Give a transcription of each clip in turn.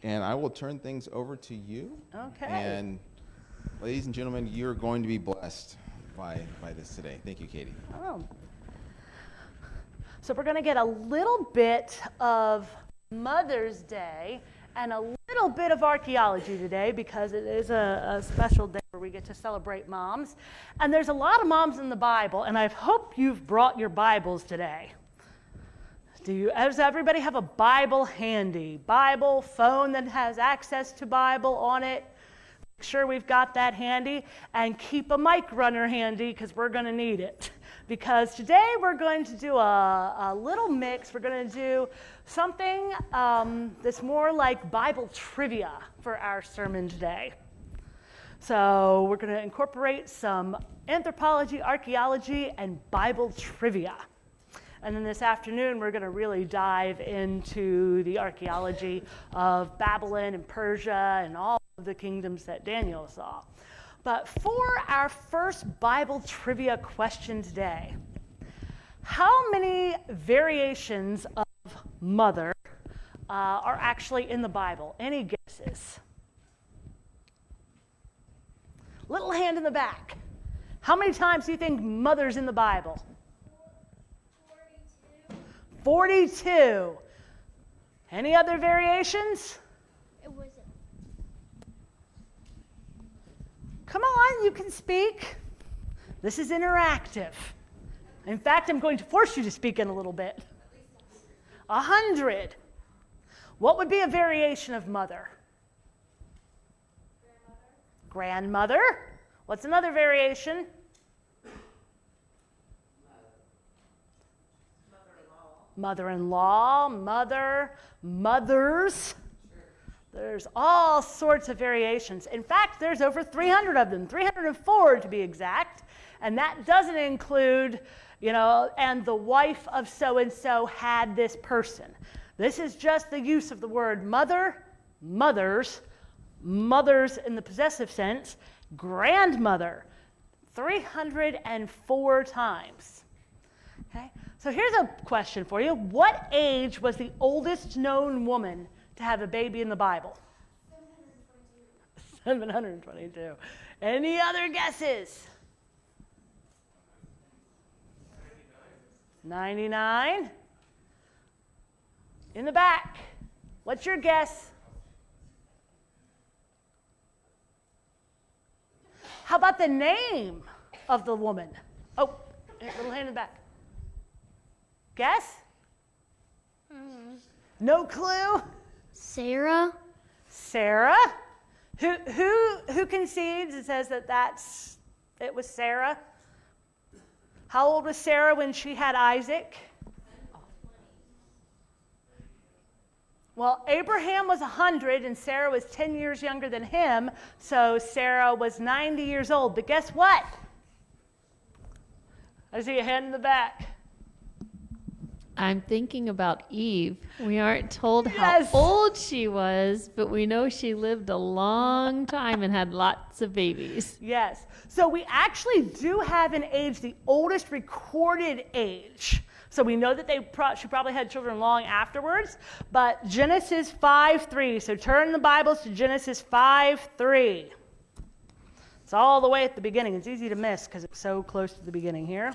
and I will turn things over to you. Okay. And ladies and gentlemen, you're going to be blessed by this today. Thank you, Katie. Oh. So we're going to get a little bit of Mother's Day and a little bit of archaeology today because it is a special day where we get to celebrate moms. And there's a lot of moms in the Bible, and I hope you've brought your Bibles today. Does everybody have a Bible handy? Bible, phone that has access to Bible on it? Make sure we've got that handy, and keep a mic runner handy because we're going to need it. Because today we're going to do a little mix. We're going to do something that's more like Bible trivia for our sermon today. So we're going to incorporate some anthropology, archaeology, and Bible trivia. And then this afternoon, we're going to really dive into the archaeology of Babylon and Persia and all of the kingdoms that Daniel saw. But for our first Bible trivia question today, how many variations of mother are actually in the Bible? Any guesses? Little hand in the back. How many times do you think mother's in the Bible? 42. Any other variations? It wasn't. Come on, you can speak. This is interactive. In fact, I'm going to force you to speak in a little bit. 100. What would be a variation of mother? Grandmother. What's another variation? Mother-in-law, mother, mothers. There's all sorts of variations. In fact, there's over 300 of them, 304 to be exact. And that doesn't include, and the wife of so-and-so had this person. This is just the use of the word mother, mothers, mothers in the possessive sense, grandmother, 304 times. Okay? So here's a question for you. What age was the oldest known woman to have a baby in the Bible? 722. Any other guesses? 99. In the back. What's your guess? How about the name of the woman? Oh, little hand in the back. Guess? No clue? Sarah? Sarah? Who concedes and says that it was Sarah? How old was Sarah when she had Isaac? Well, Abraham was 100 and Sarah was 10 years younger than him, so Sarah was 90 years old. But guess what? I see a hand in the back. I'm thinking about Eve. We aren't told Yes. how old she was, but we know she lived a long time and had lots of babies. Yes. So we actually do have an age, the oldest recorded age. So we know that she probably had children long afterwards. But Genesis 5:3. So turn the Bibles to Genesis 5:3. It's all the way at the beginning. It's easy to miss because it's so close to the beginning here.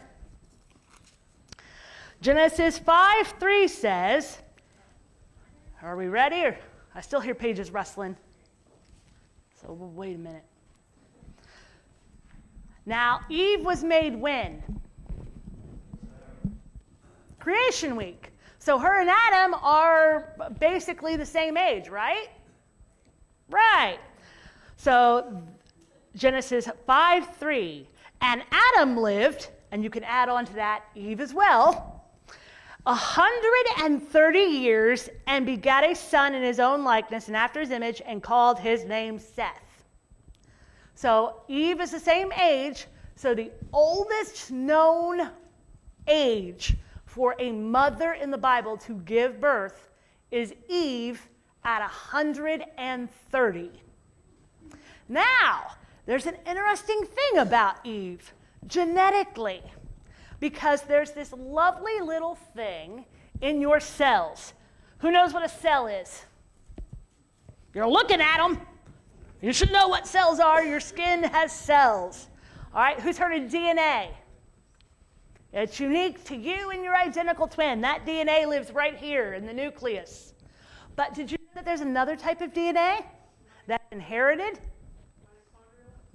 Genesis 5:3 says, are we ready? Or I still hear pages rustling. So we'll wait a minute. Now, Eve was made when? Creation week. So her and Adam are basically the same age, right? Right. So Genesis 5:3. And Adam lived, and you can add on to that Eve as well, 130 years, and begat a son in his own likeness and after his image, and called his name Seth. So Eve is the same age. So the oldest known age for a mother in the Bible to give birth is Eve at 130. Now, there's an interesting thing about Eve genetically, because there's this lovely little thing in your cells. Who knows what a cell is? You're looking at them. You should know what cells are. Your skin has cells. All right, who's heard of DNA? It's unique to you and your identical twin. That DNA lives right here in the nucleus. But did you know that there's another type of DNA that's inherited?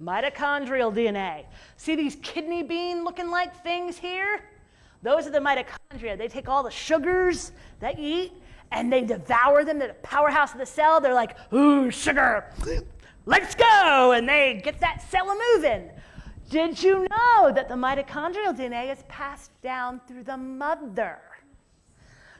Mitochondrial DNA. See these kidney bean looking like things here? Those are the mitochondria. They take all the sugars that you eat and they devour them. They're the powerhouse of the cell. They're like, ooh, sugar, let's go. And they get that cell moving. Did you know that the mitochondrial DNA is passed down through the mother?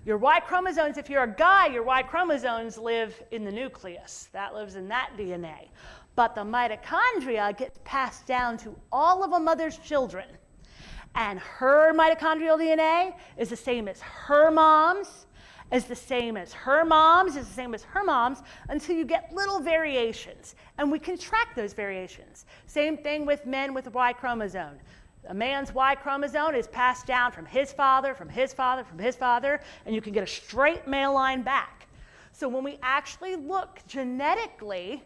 Your Y chromosomes, if you're a guy, your Y chromosomes live in the nucleus. That lives in that DNA. But the mitochondria gets passed down to all of a mother's children. And her mitochondrial DNA is the same as her mom's, is the same as her mom's, is the same as her mom's, until you get little variations. And we can track those variations. Same thing with men with the Y chromosome. A man's Y chromosome is passed down from his father, from his father, from his father, and you can get a straight male line back. So when we actually look genetically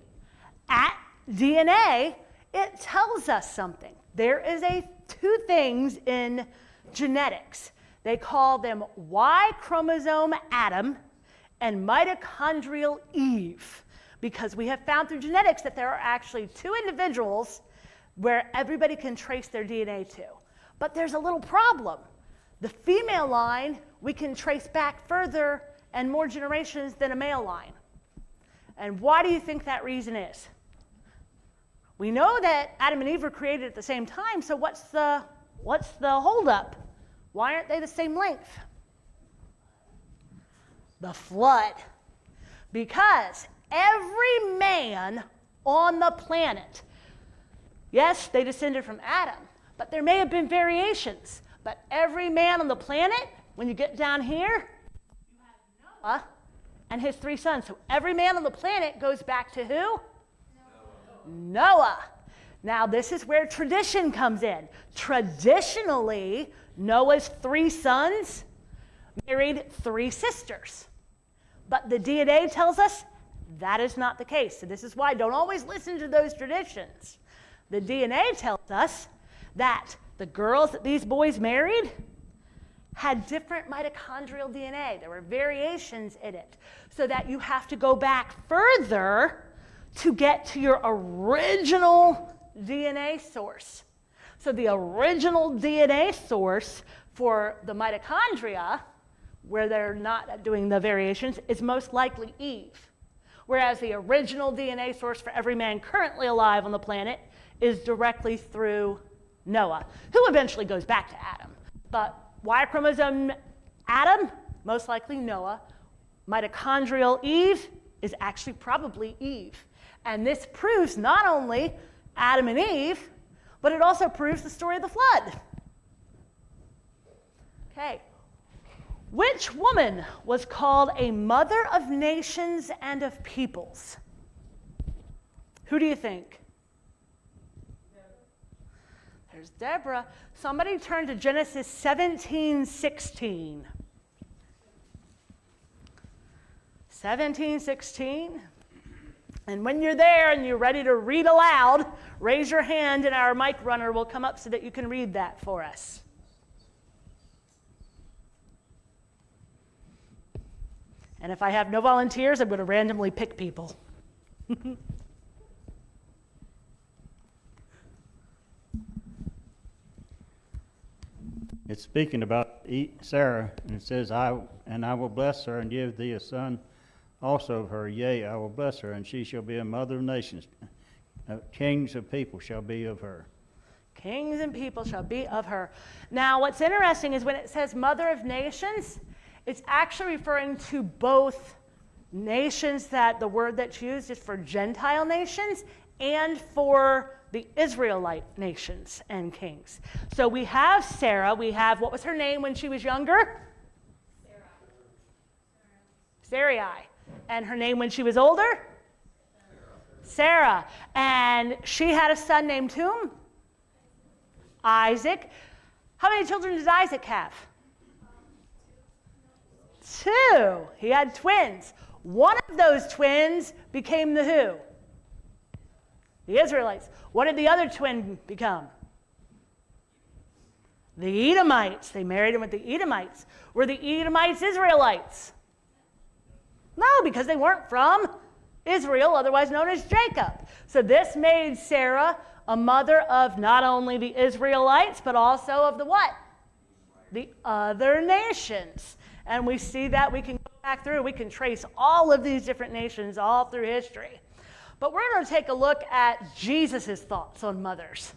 at DNA, it tells us something. There is two things in genetics. They call them Y chromosome Adam and mitochondrial Eve, because we have found through genetics that there are actually two individuals where everybody can trace their DNA to. But there's a little problem. The female line, we can trace back further and more generations than a male line. And why do you think that reason is? We know that Adam and Eve were created at the same time, so what's the holdup? Why aren't they the same length? The flood. Because every man on the planet, yes, they descended from Adam, but there may have been variations. But every man on the planet, when you get down here, you have Noah and his 3 sons. So every man on the planet goes back to who? Noah. Now, this is where tradition comes in. Traditionally, Noah's 3 sons married 3 sisters. But the DNA tells us that is not the case. So this is why don't always listen to those traditions. The DNA tells us that the girls that these boys married had different mitochondrial DNA. There were variations in it. So that you have to go back further to get to your original DNA source. So the original DNA source for the mitochondria, where they're not doing the variations, is most likely Eve. Whereas the original DNA source for every man currently alive on the planet is directly through Noah, who eventually goes back to Adam. But Y chromosome Adam, most likely Noah. Mitochondrial Eve is actually probably Eve. And this proves not only Adam and Eve, but it also proves the story of the flood. Okay. Which woman was called a mother of nations and of peoples? Who do you think? There's Deborah. Somebody turn to Genesis 17:16. 17:16. And when you're there and you're ready to read aloud, raise your hand and our mic runner will come up so that you can read that for us. And if I have no volunteers, I'm going to randomly pick people. It's speaking about Sarah, and it says, I will bless her and give thee a son also of her. Yea, I will bless her, and she shall be a mother of nations. Kings of people shall be of her. Kings and people shall be of her. Now, what's interesting is when it says mother of nations, it's actually referring to both nations, that the word that's used is for Gentile nations and for the Israelite nations and kings. So we have Sarah. We have, what was her name when she was younger? Sarai. And her name when she was older? Sarah. And she had a son named whom? Isaac. How many children did Isaac have? 2. He had twins. One of those twins became the who? The Israelites. What did the other twin become? The Edomites. They married him with the Edomites. Were the Edomites Israelites? No, because they weren't from Israel, otherwise known as Jacob. So this made Sarah a mother of not only the Israelites, but also of the what? The other nations. And we see that we can go back through, we can trace all of these different nations all through history. But we're going to take a look at Jesus' thoughts on mothers.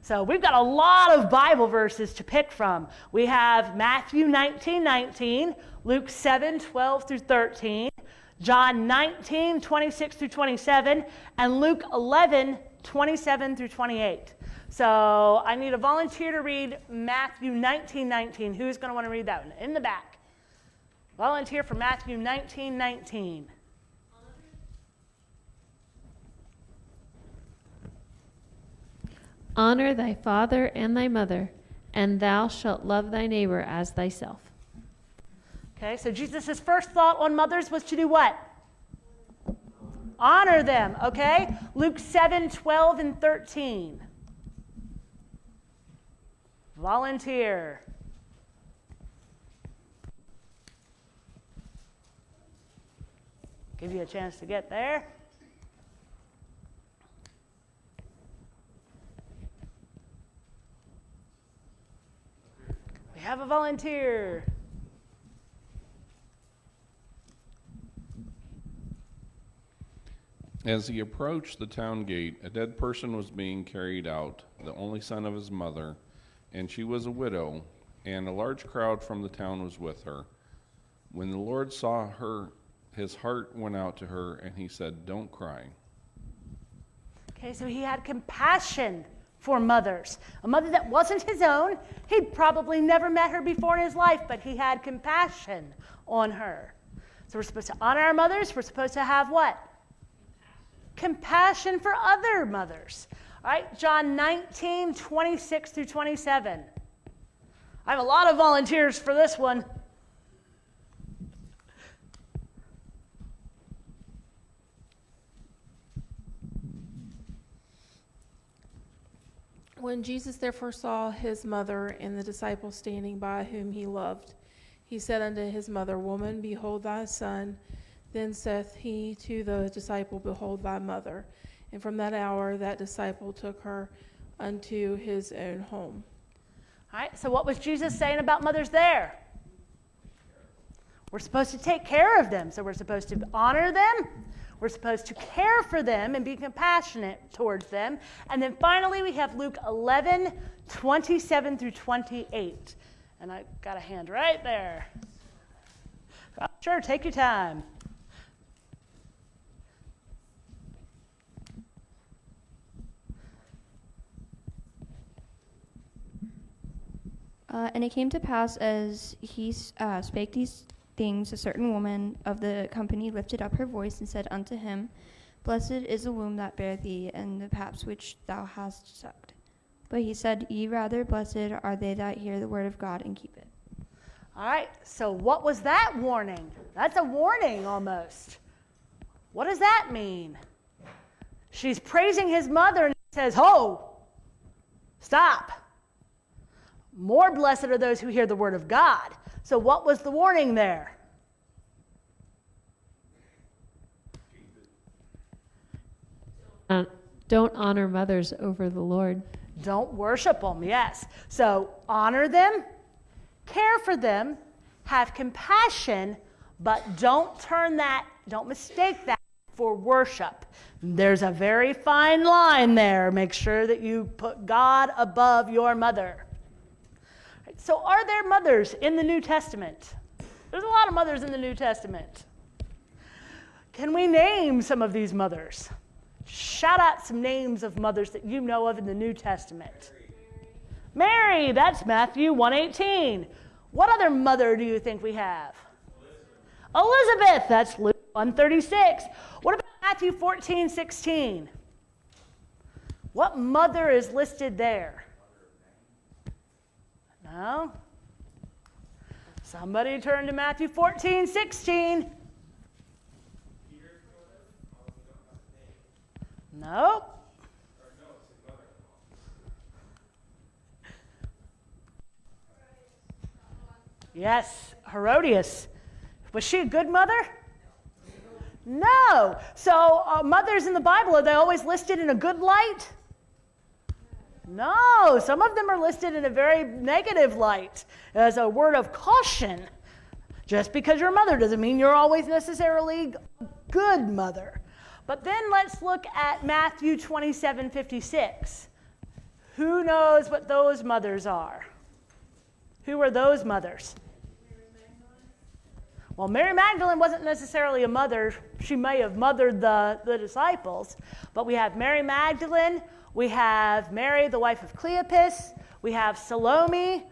So we've got a lot of Bible verses to pick from. We have Matthew 19:19, Luke 7:12 through 13, John 19:26 through 27, and Luke 11:27 through 28. So I need a volunteer to read Matthew 19:19. Who's going to want to read that one? In the back. Volunteer for Matthew 19:19. Honor thy father and thy mother, and thou shalt love thy neighbor as thyself. Okay, so Jesus' first thought on mothers was to do what? Honor them, okay? Luke 7:12 and 13. Volunteer. Give you a chance to get there. We have a volunteer. As he approached the town gate, a dead person was being carried out, the only son of his mother, and she was a widow, and a large crowd from the town was with her. When the Lord saw her, his heart went out to her, and he said, "Don't cry." Okay, so he had compassion for mothers. A mother that wasn't his own. He'd probably never met her before in his life, but he had compassion on her. So we're supposed to honor our mothers. We're supposed to have what? Compassion for other mothers. All right, John 19:26 through 27. I have a lot of volunteers for this one. When Jesus therefore saw his mother and the disciples standing by whom he loved, he said unto his mother, Woman, behold thy son. Then saith he to the disciple, Behold thy mother. And from that hour that disciple took her unto his own home. All right, so what was Jesus saying about mothers there? We're supposed to take care of them. So we're supposed to honor them. We're supposed to care for them and be compassionate towards them. And then finally, we have Luke 11:27 through 28. And I got a hand right there. Sure, take your time. And it came to pass as he spake these things, a certain woman of the company lifted up her voice and said unto him, Blessed is the womb that bare thee, and the paps which thou hast sucked. But he said, Ye rather, blessed are they that hear the word of God and keep it. All right, so what was that warning? That's a warning almost. What does that mean? She's praising his mother and says, Ho, stop. More blessed are those who hear the word of God. So what was the warning there? Don't honor mothers over the Lord. Don't worship them, yes. So honor them, care for them, have compassion, but don't mistake that for worship. There's a very fine line there. Make sure that you put God above your mother. So are there mothers in the New Testament? There's a lot of mothers in the New Testament. Can we name some of these mothers? Shout out some names of mothers that you know of in the New Testament. Mary, that's Matthew 1:18. What other mother do you think we have? Elizabeth, that's Luke 1:36. What about Matthew 14:16? What mother is listed there? No? Somebody turn to Matthew 14:16. Nope. Yes, Herodias. Was she a good mother? No. So mothers in the Bible, are they always listed in a good light? No. Some of them are listed in a very negative light as a word of caution. Just because you're a mother doesn't mean you're always necessarily a good mother. But then let's look at Matthew 27:56. Who knows what those mothers are? Who are those mothers? Well, Mary Magdalene wasn't necessarily a mother. She may have mothered the disciples. But we have Mary Magdalene. We have Mary, the wife of Cleopas. We have Salome,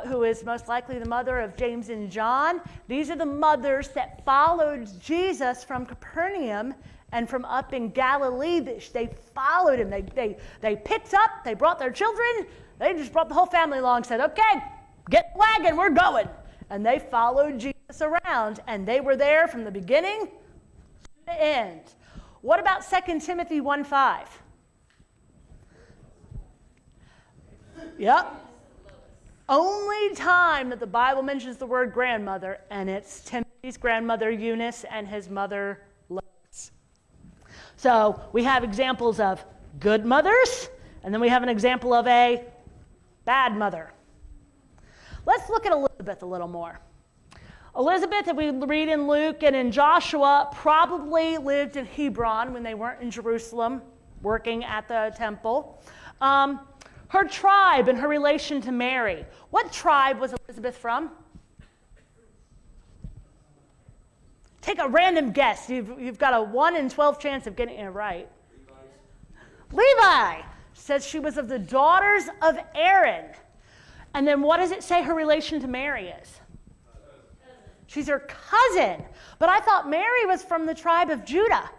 who is most likely the mother of James and John. These are the mothers that followed Jesus from Capernaum and from up in Galilee. They followed him. They picked up, they brought their children. They just brought the whole family along and said, okay, get the wagon, we're going. And they followed Jesus around, and they were there from the beginning to the end. What about 2 Timothy 1:5? Yep. Only time that the Bible mentions the word grandmother, and it's Timothy's grandmother Eunice and his mother Lois. So we have examples of good mothers, and then we have an example of a bad mother. Let's look at Elizabeth a little more. Elizabeth, that we read in Luke and in Joshua, probably lived in Hebron when they weren't in Jerusalem working at the temple. Her tribe and her relation to Mary. What tribe was Elizabeth from? Take a random guess. You've got a 1 in 12 chance of getting it right. Levi says she was of the daughters of Aaron. And then what does it say her relation to Mary is? She's her cousin. But I thought Mary was from the tribe of Judah.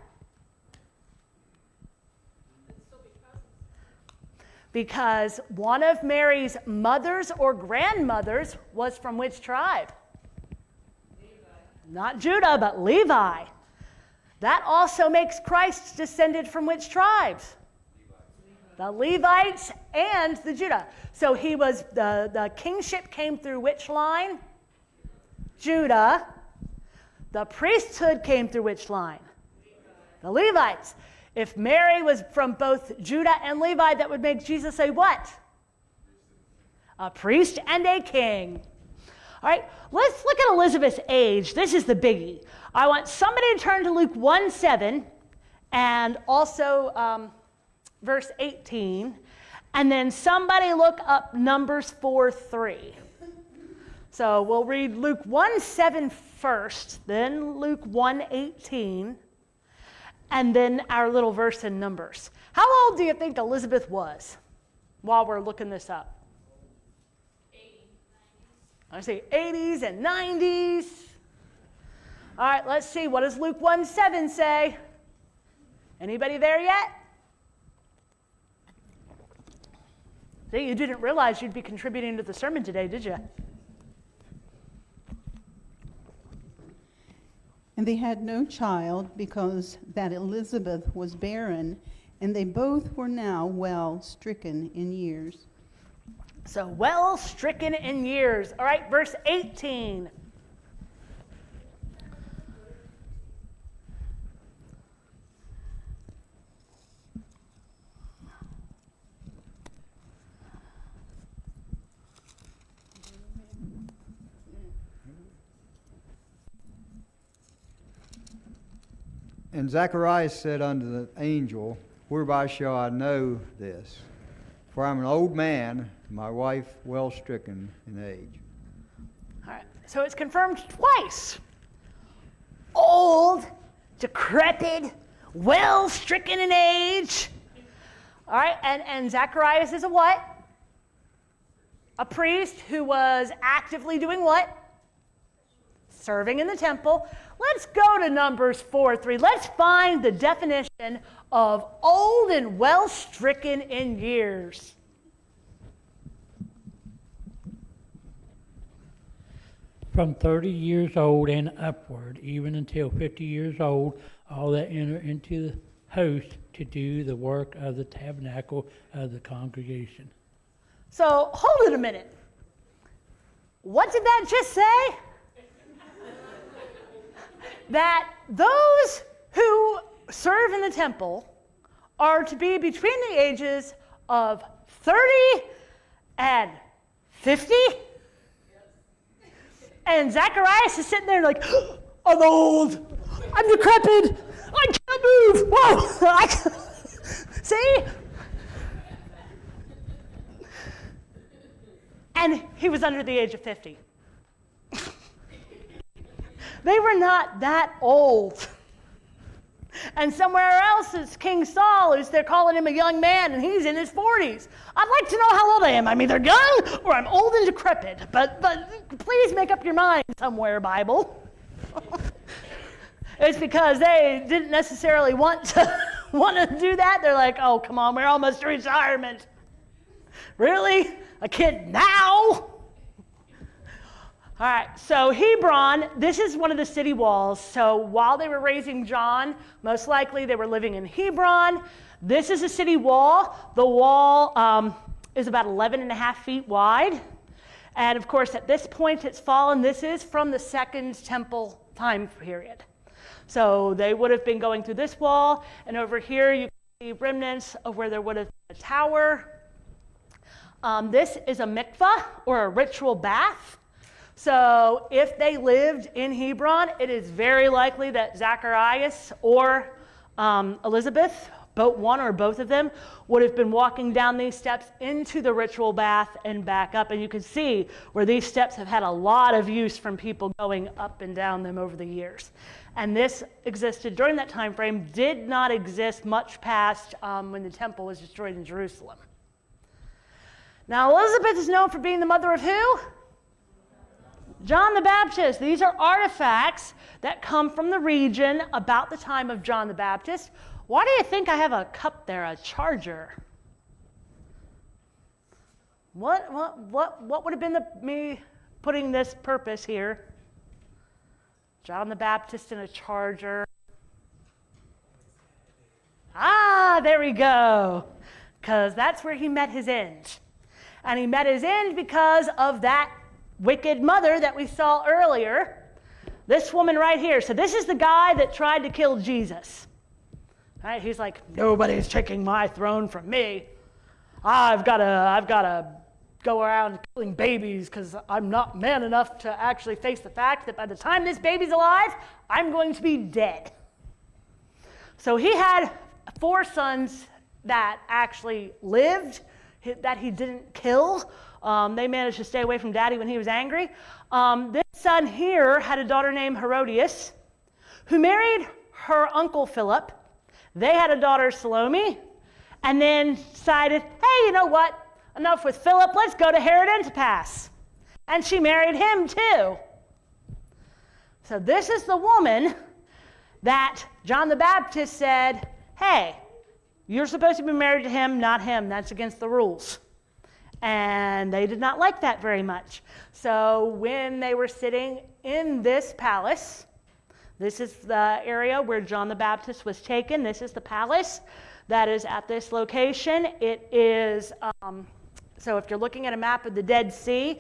Because one of Mary's mothers or grandmothers was from which tribe? Levi. Not Judah, but Levi. That also makes Christ descended from which tribes? The Levites and the Judah. So he was, the kingship came through which line? Judah. The priesthood came through which line? The Levites. If Mary was from both Judah and Levi, that would make Jesus a what? A priest and a king. All right, let's look at Elizabeth's age. This is the biggie. I want somebody to turn to Luke 1:7 and also verse 18. And then somebody look up Numbers 4:3. So we'll read Luke 1:7 first, then Luke 1:18. And then our little verse in Numbers. How old do you think Elizabeth was while we're looking this up? 80s, 90s. I say 80s and 90s. All right, let's see. What does Luke 1:7 say? Anybody there yet? See, you didn't realize you'd be contributing to the sermon today, did you? And they had no child because that Elizabeth was barren, and they both were now well stricken in years. So well stricken in years. All right, verse 18. And Zacharias said unto the angel, Whereby shall I know this? For I am an old man, my wife well stricken in age. All right, so it's confirmed twice. Old, decrepit, well stricken in age. All right, and Zacharias is a what? A priest who was actively doing what? Serving in the temple. Let's go to Numbers 4:3. Let's find the definition of old and well stricken in years. From 30 years old and upward, even until 50 years old, all that enter into host to do the work of the tabernacle of the congregation. So hold it a minute. What did that just say? That those who serve in the temple are to be between the ages of 30 and 50? And Zacharias is sitting there like, I'm old, I'm decrepit, I can't move, whoa, see? And he was under the age of 50. They were not that old. And somewhere else is King Saul, who's they're calling him a young man, and he's in his 40s. I'd like to know how old I am. I'm either young or I'm old and decrepit. But please make up your mind somewhere, Bible. It's because they didn't necessarily want to do that. They're like, oh, come on, we're almost to retirement. Really? A kid now? All right, so Hebron, this is one of the city walls. So while they were raising John, most likely they were living in Hebron. This is a city wall. The wall is about 11 and a half feet wide. And of course, at this point, it's fallen. This is from the Second Temple time period. So they would have been going through this wall. And over here, you can see remnants of where there would have been a tower. This is a mikvah, or a ritual bath. So if they lived in Hebron, it is very likely that Zacharias or Elizabeth, one or both of them, would have been walking down these steps into the ritual bath and back up. And you can see where these steps have had a lot of use from people going up and down them over the years. And this existed during that time frame, did not exist much past when the temple was destroyed in Jerusalem. Now, Elizabeth is known for being the mother of who? John the Baptist. These are artifacts that come from the region about the time of John the Baptist. Why do you think I have a cup there, a charger? What would have been me putting this purpose here? John the Baptist and a charger. Ah, there we go. Because that's where he met his end. And he met his end because of that wicked mother that we saw earlier. This woman right here. So this is the guy that tried to kill Jesus. Right? He's like, nobody's taking my throne from me. I've got to go around killing babies because I'm not man enough to actually face the fact that by the time this baby's alive, I'm going to be dead. So he had 4 sons that actually lived, that he didn't kill. They managed to stay away from daddy when he was angry. This son here had a daughter named Herodias, who married her uncle Philip. They had a daughter, Salome, and then decided, hey, you know what? Enough with Philip. Let's go to Herod Antipas. And she married him too. So this is the woman that John the Baptist said, hey, you're supposed to be married to him, not him. That's against the rules. And they did not like that very much. So when they were sitting in this palace, this is the area where John the Baptist was taken. This is the palace that is at this location. It is, so if you're looking at a map of the Dead Sea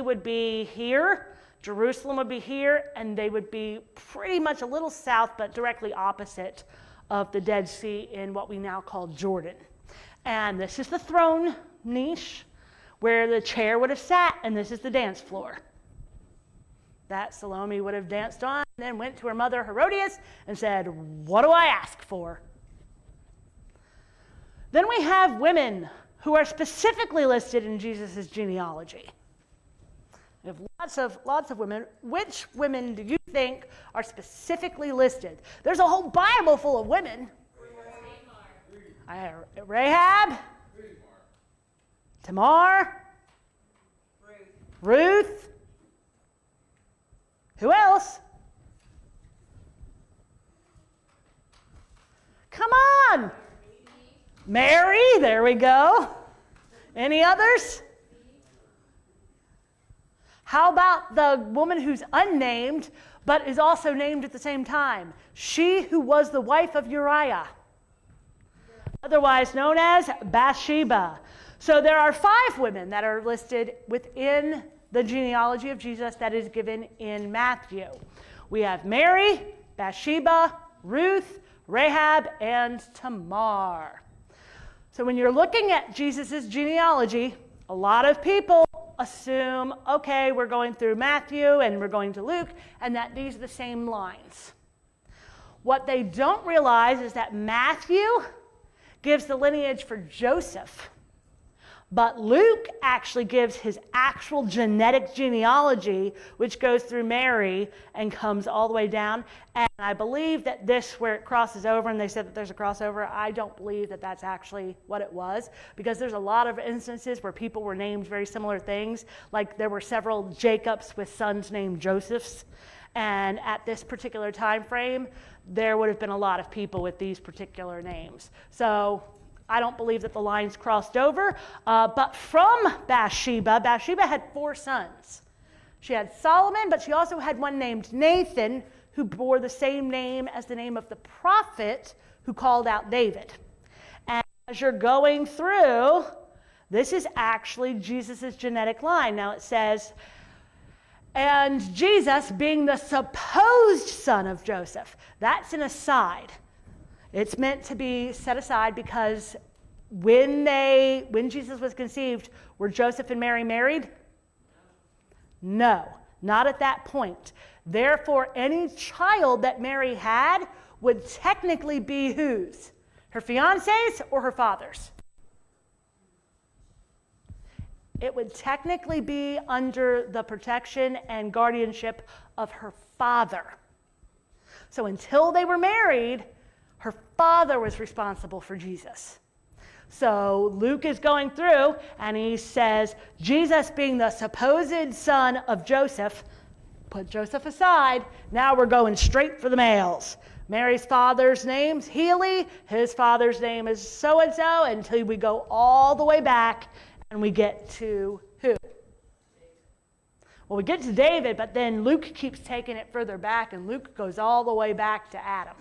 would be here, Jerusalem would be here, and they would be pretty much a little south, but directly opposite of the Dead Sea in what we now call Jordan. And this is the throne niche where the chair would have sat, and this is the dance floor that Salome would have danced on, and then went to her mother Herodias and said, what do I ask for? Then we have women who are specifically listed in Jesus' genealogy. We have lots of women. Which women do you think are specifically listed? There's a whole Bible full of women. Rahab, Tamar, Ruth. Who else? Come on. Mary, there we go. Any others? How about the woman who's unnamed, but is also named at the same time? She who was the wife of Uriah, otherwise known as Bathsheba. So there are 5 women that are listed within the genealogy of Jesus that is given in Matthew. We have Mary, Bathsheba, Ruth, Rahab, and Tamar. So when you're looking at Jesus' genealogy, a lot of people assume, okay, we're going through Matthew and we're going to Luke, and that these are the same lines. What they don't realize is that Matthew gives the lineage for Joseph, but Luke actually gives his actual genetic genealogy, which goes through Mary and comes all the way down. And I believe that this, where it crosses over, and they said that there's a crossover, I don't believe that that's actually what it was, because there's a lot of instances where people were named very similar things. Like there were several Jacobs with sons named Josephs. And at this particular time frame, there would have been a lot of people with these particular names. So I don't believe that the lines crossed over. But from Bathsheba had 4 sons. She had Solomon, but she also had one named Nathan, who bore the same name as the name of the prophet who called out David. And as you're going through, this is actually Jesus' genetic line. Now it says, and Jesus being the supposed son of Joseph. That's an aside. It's meant to be set aside because when Jesus was conceived, were Joseph and Mary married? No, not at that point. Therefore, any child that Mary had would technically be whose? Her fiance's or her father's? It would technically be under the protection and guardianship of her father. So until they were married, her father was responsible for Jesus. So Luke is going through and he says, Jesus being the supposed son of Joseph, put Joseph aside, now we're going straight for the males. Mary's father's name's Healy, his father's name is so-and-so, until we go all the way back and we get to who? Well, we get to David, but then Luke keeps taking it further back, and Luke goes all the way back to Adam.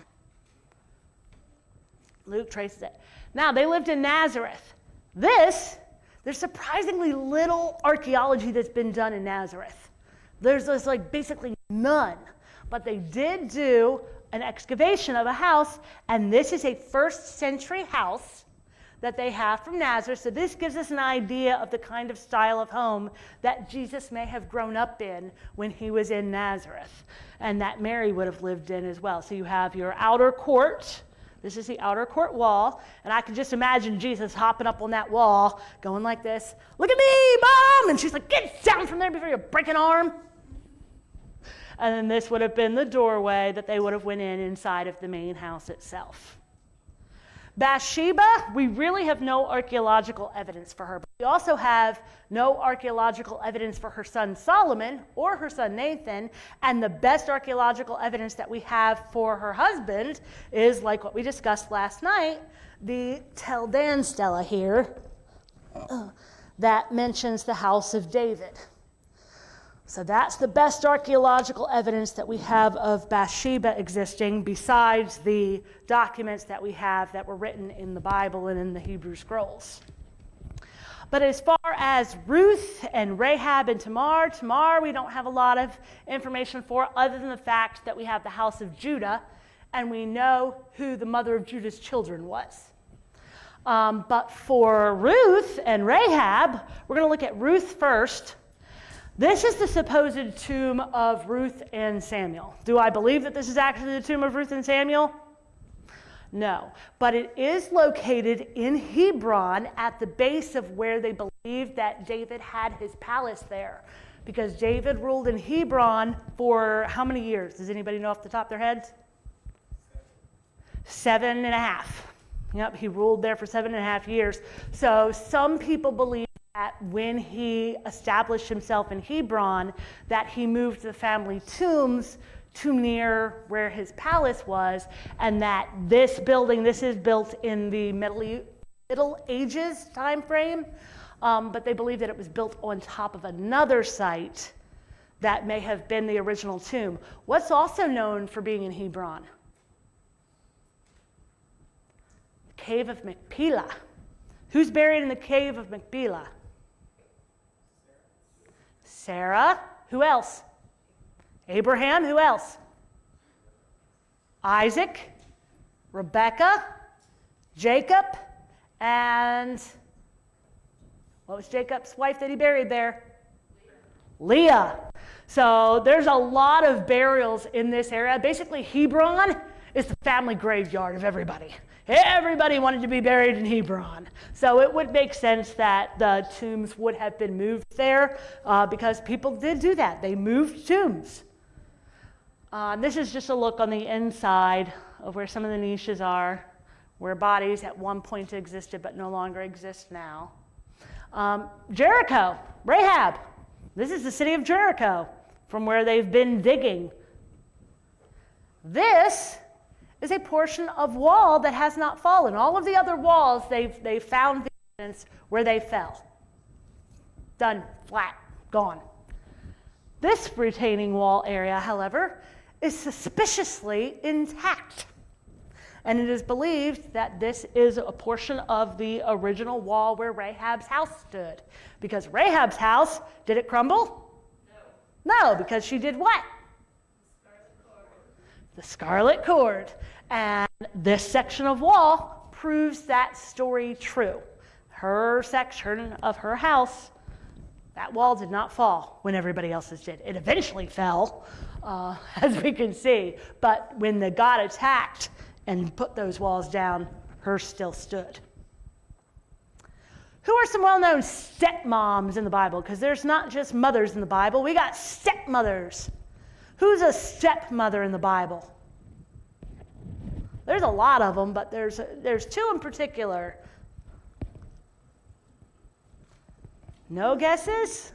Luke traces it. Now, they lived in Nazareth. There's surprisingly little archaeology that's been done in Nazareth. There's basically none. But they did do an excavation of a house, and this is a 1st century house that they have from Nazareth. So this gives us an idea of the kind of style of home that Jesus may have grown up in when he was in Nazareth, and that Mary would have lived in as well. So you have your outer court. This is the outer court wall, and I can just imagine Jesus hopping up on that wall, going like this, "Look at me, Mom!" And she's like, "Get down from there before you break an arm." And then this would have been the doorway that they would have went in inside of the main house itself. Bathsheba, we really have no archaeological evidence for her. But we also have no archaeological evidence for her son Solomon or her son Nathan. And the best archaeological evidence that we have for her husband is, like what we discussed last night, the Tel Dan stela here that mentions the house of David. So that's the best archaeological evidence that we have of Bathsheba existing, besides the documents that we have that were written in the Bible and in the Hebrew Scrolls. But as far as Ruth and Rahab and Tamar we don't have a lot of information for, other than the fact that we have the house of Judah, and we know who the mother of Judah's children was. But for Ruth and Rahab, we're going to look at Ruth first. This is the supposed tomb of Ruth and Samuel. Do I believe that this is actually the tomb of Ruth and Samuel? No. But it is located in Hebron at the base of where they believe that David had his palace there. Because David ruled in Hebron for how many years? Does anybody know off the top of their heads? 7.5. Yep, he ruled there for 7.5 years. So some people believe that when he established himself in Hebron, that he moved the family tombs to near where his palace was, and that this building, this is built in the Middle Ages time frame, but they believe that it was built on top of another site that may have been the original tomb. What's also known for being in Hebron? The cave of Machpelah. Who's buried in the cave of Machpelah? Sarah. Who else? Abraham. Who else? Isaac, Rebecca, Jacob, and what was Jacob's wife that he buried there? Leah. So there's a lot of burials in this area. Basically, Hebron is the family graveyard of everybody. Everybody wanted to be buried in Hebron. So it would make sense that the tombs would have been moved there because people did do that. They moved tombs. This is just a look on the inside of where some of the niches are, where bodies at one point existed but no longer exist now. Jericho, Rahab. This is the city of Jericho from where they've been digging. This is a portion of wall that has not fallen. All of the other walls, they've found the evidence where they fell. Done, flat, gone. This retaining wall area, however, is suspiciously intact. And it is believed that this is a portion of the original wall where Rahab's house stood. Because Rahab's house, did it crumble? No, because she did what? The scarlet cord. And this section of wall proves that story true. Her section of her house, that wall did not fall when everybody else's did. It eventually fell, as we can see. But when the God attacked and put those walls down, hers still stood. Who are some well-known stepmoms in the Bible? Because there's not just mothers in the Bible. We got stepmothers. Who's a stepmother in the Bible? There's a lot of them, but there's two in particular. No guesses?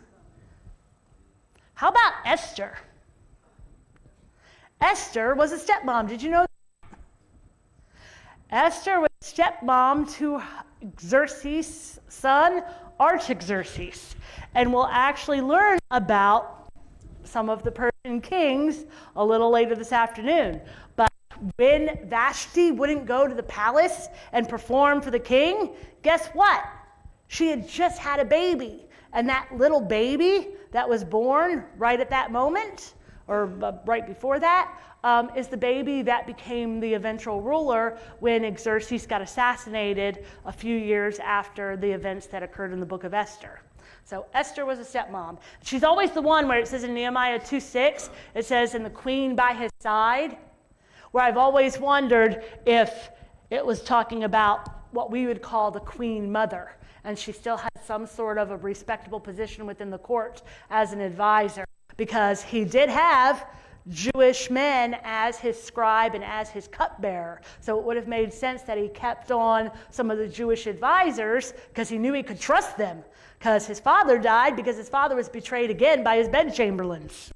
How about Esther? Esther was a stepmom. Did you know that? Esther was a stepmom to Xerxes' son, Artaxerxes. And we'll actually learn about some of the Persian kings a little later this afternoon. But when Vashti wouldn't go to the palace and perform for the king, guess what? She had just had a baby. And that little baby that was born right at that moment, or right before that, is the baby that became the eventual ruler when Xerxes got assassinated a few years after the events that occurred in the book of Esther. So Esther was a stepmom. She's always the one where it says in Nehemiah 2:6, it says, "And the queen by his side," where I've always wondered if it was talking about what we would call the queen mother. And she still had some sort of a respectable position within the court as an advisor, because he did have Jewish men as his scribe and as his cupbearer. So it would have made sense that he kept on some of the Jewish advisors because he knew he could trust them, because his father died because his father was betrayed again by his bedchamberlains.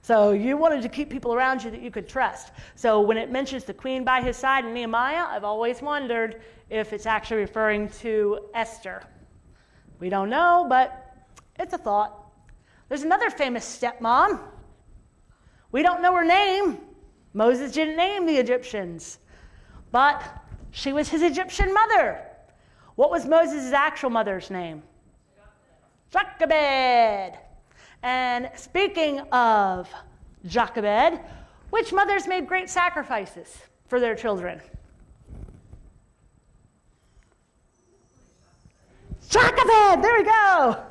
So you wanted to keep people around you that you could trust. So when it mentions the queen by his side in Nehemiah, I've always wondered if it's actually referring to Esther. We don't know, but it's a thought. There's another famous stepmom. We don't know her name. Moses didn't name the Egyptians, but she was his Egyptian mother. What was Moses' actual mother's name? Jochebed. And speaking of Jochebed, which mothers made great sacrifices for their children? Jochebed, there we go.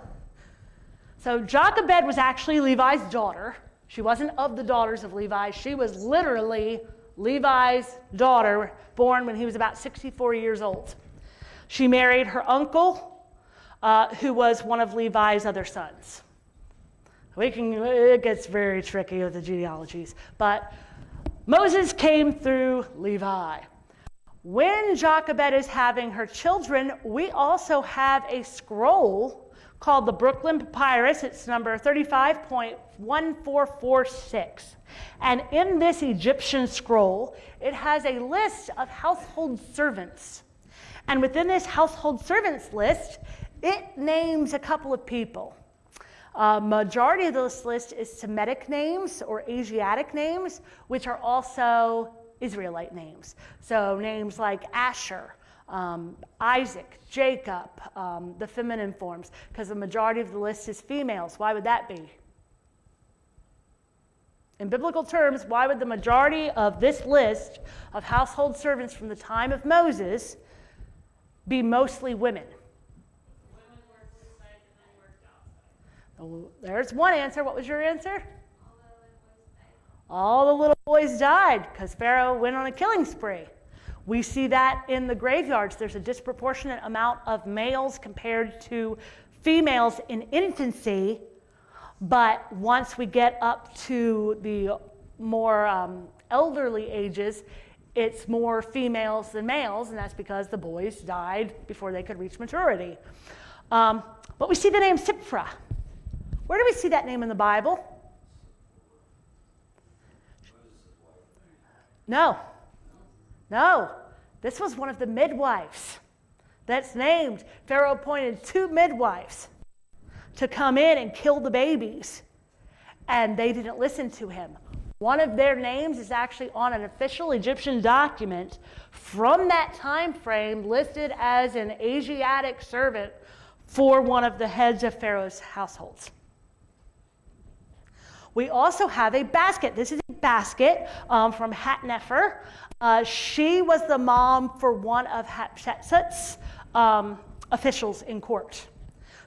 So Jochebed was actually Levi's daughter. She wasn't of the daughters of Levi. She was literally Levi's daughter, born when he was about 64 years old. She married her uncle, who was one of Levi's other sons. It gets very tricky with the genealogies, but Moses came through Levi. When Jochebed is having her children, we also have a scroll called the Brooklyn Papyrus. It's number 35.1446. And in this Egyptian scroll, it has a list of household servants. And within this household servants list, it names a couple of people. Majority of this list is Semitic names or Asiatic names, which are also Israelite names. So names like Asher, Isaac, Jacob, the feminine forms, because the majority of the list is females. Why would that be? In biblical terms, why would the majority of this list of household servants from the time of Moses be mostly women? Women worked inside and men worked outside. Oh, there's one answer. What was your answer? All the little boys died because Pharaoh went on a killing spree. We see that in the graveyards. There's a disproportionate amount of males compared to females in infancy. But once we get up to the more elderly ages, it's more females than males, and that's because the boys died before they could reach maturity. But we see the name Siphrah. Where do we see that name in the Bible? No. This was one of the midwives that's named. Pharaoh appointed 2 midwives to come in and kill the babies, and they didn't listen to him. One of their names is actually on an official Egyptian document from that time frame, listed as an Asiatic servant for one of the heads of Pharaoh's households. We also have a basket. This is a basket from Hatnefer. She was the mom for one of Hatshepsut's officials in court.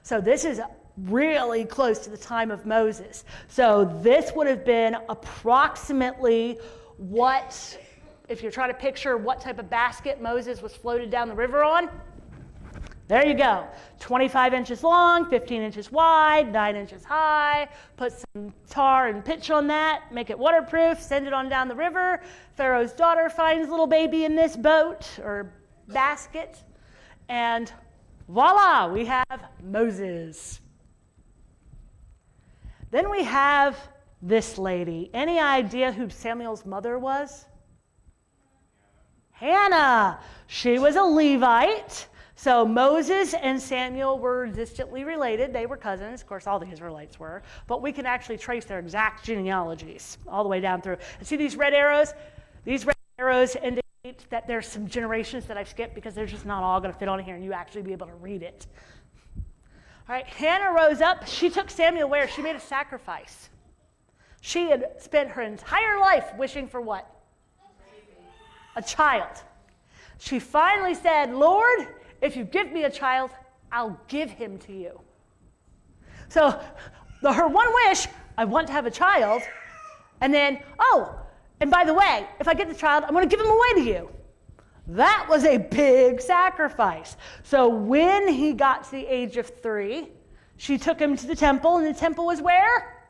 So this is really close to the time of Moses. So this would have been approximately what, if you're trying to picture what type of basket Moses was floated down the river on, there you go. 25 inches long, 15 inches wide, 9 inches high. Put some tar and pitch on that, make it waterproof, send it on down the river. Pharaoh's daughter finds little baby in this boat or basket, and voila, we have Moses. Then we have this lady. Any idea who Samuel's mother was? Hannah. She was a Levite. So Moses and Samuel were distantly related. They were cousins. Of course, all the Israelites were. But we can actually trace their exact genealogies all the way down through. And see these red arrows? These red arrows indicate that there's some generations that I've skipped because they're just not all going to fit on here and you actually be able to read it. All right, Hannah rose up. She took Samuel where? She made a sacrifice. She had spent her entire life wishing for what? A child. She finally said, Lord, if you give me a child, I'll give him to you. So her one wish, I want to have a child. And then, and by the way, if I get the child, I'm going to give him away to you. That was a big sacrifice. So when he got to the age of 3, she took him to the temple, and the temple was where?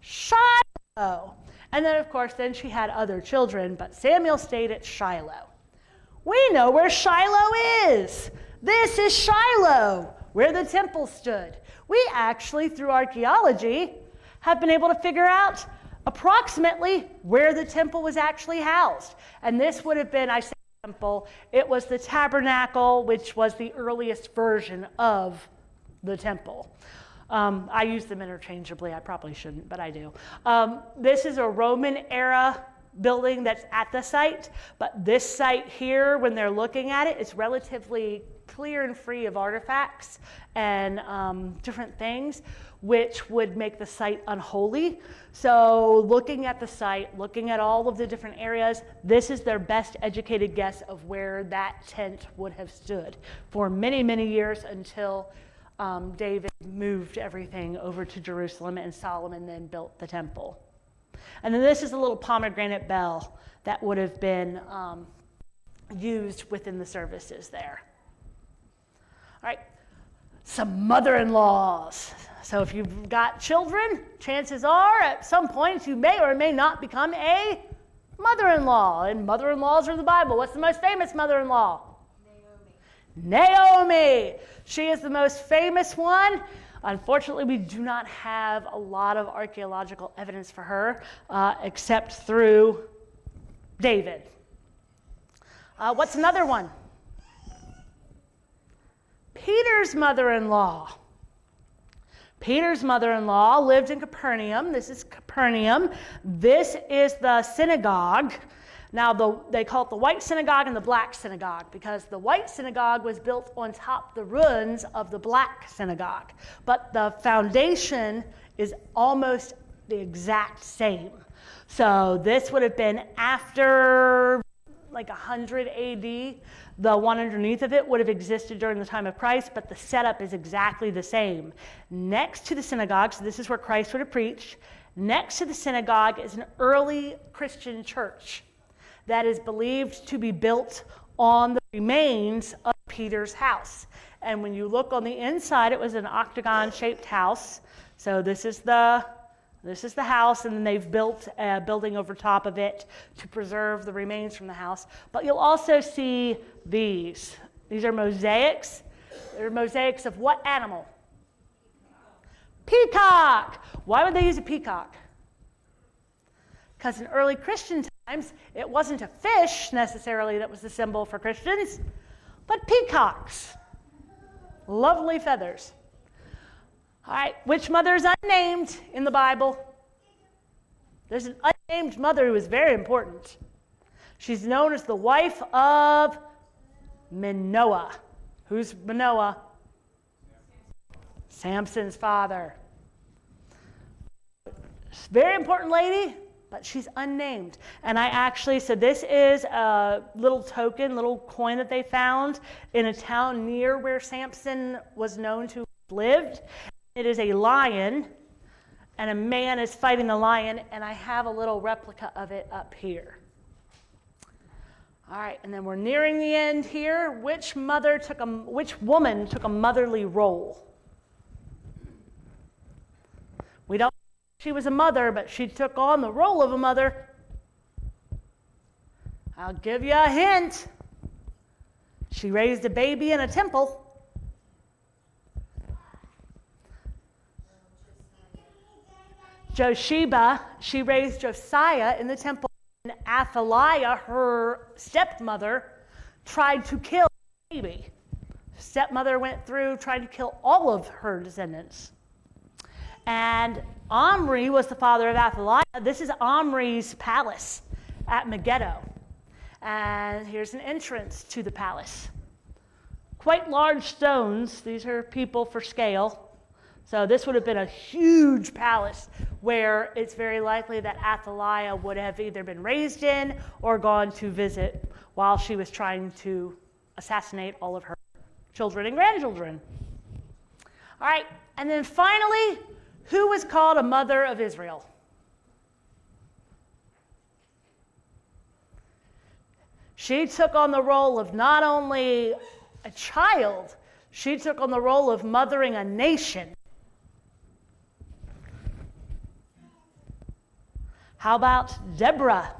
Shiloh. And then, of course, then she had other children, but Samuel stayed at Shiloh. We know where Shiloh is. This is Shiloh, where the temple stood. We actually, through archaeology, have been able to figure out approximately where the temple was actually housed. And this would have been, I say temple, it was the tabernacle, which was the earliest version of the temple. I use them interchangeably. I probably shouldn't, but I do. This is a Roman era building that's at the site, but this site here, when they're looking at it, it's relatively clear and free of artifacts and different things, which would make the site unholy. So looking at the site, looking at all of the different areas, this is their best educated guess of where that tent would have stood for many, many years until David moved everything over to Jerusalem and Solomon then built the temple. And then this is a little pomegranate bell that would have been used within the services there. All right, some mother-in-laws. So if you've got children, chances are at some point you may or may not become a mother-in-law. And mother-in-laws are in the Bible. What's the most famous mother-in-law? Naomi. She is the most famous one. Unfortunately, we do not have a lot of archaeological evidence for her, except through David. What's another one? Peter's mother-in-law. Peter's mother-in-law lived in Capernaum. This is Capernaum. This is the synagogue. Now, they call it the white synagogue and the black synagogue because the white synagogue was built on top of the ruins of the black synagogue. But the foundation is almost the exact same. So this would have been after like 100 AD. The one underneath of it would have existed during the time of Christ, but the setup is exactly the same. Next to the synagogue, so this is where Christ would have preached, next to the synagogue is an early Christian church that is believed to be built on the remains of Peter's house. And when you look on the inside, it was an octagon-shaped house. So this is the house, and then they've built a building over top of it to preserve the remains from the house. But you'll also see these. These are mosaics. They're mosaics of what animal? Peacock. Why would they use a peacock? Because in early Christian times, it wasn't a fish necessarily that was the symbol for Christians, but peacocks. Lovely feathers. All right, which mother is unnamed in the Bible? There's an unnamed mother who is very important. She's known as the wife of Manoah. Who's Manoah? Samson's father. Very important lady, but she's unnamed. And so this is a little token, little coin that they found in a town near where Samson was known to have lived. It is a lion, and a man is fighting the lion, and I have a little replica of it up here. All right, and then we're nearing the end here. Which woman took a motherly role? We don't know if she was a mother, but she took on the role of a mother. I'll give you a hint. She raised a baby in a temple. Josheba, she raised Josiah in the temple, and Athaliah, her stepmother, tried to kill the baby. Stepmother went through, tried to kill all of her descendants. And Omri was the father of Athaliah. This is Omri's palace at Megiddo. And here's an entrance to the palace. Quite large stones. These are people for scale. So this would have been a huge palace where it's very likely that Athaliah would have either been raised in or gone to visit while she was trying to assassinate all of her children and grandchildren. All right, and then finally, who was called a mother of Israel? She took on the role of not only a child, she took on the role of mothering a nation. How about Deborah?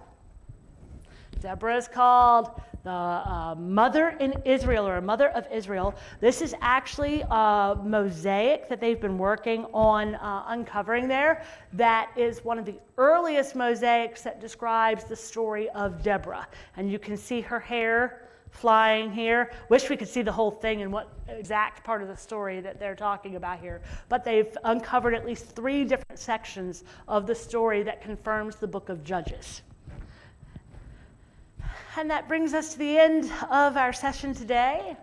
Deborah is called the mother in Israel, or a mother of Israel. This is actually a mosaic that they've been working on uncovering there. That is one of the earliest mosaics that describes the story of Deborah. And you can see her hair flying here. Wish we could see the whole thing and what exact part of the story that they're talking about here. But they've uncovered at least 3 different sections of the story that confirms the book of Judges. And that brings us to the end of our session today.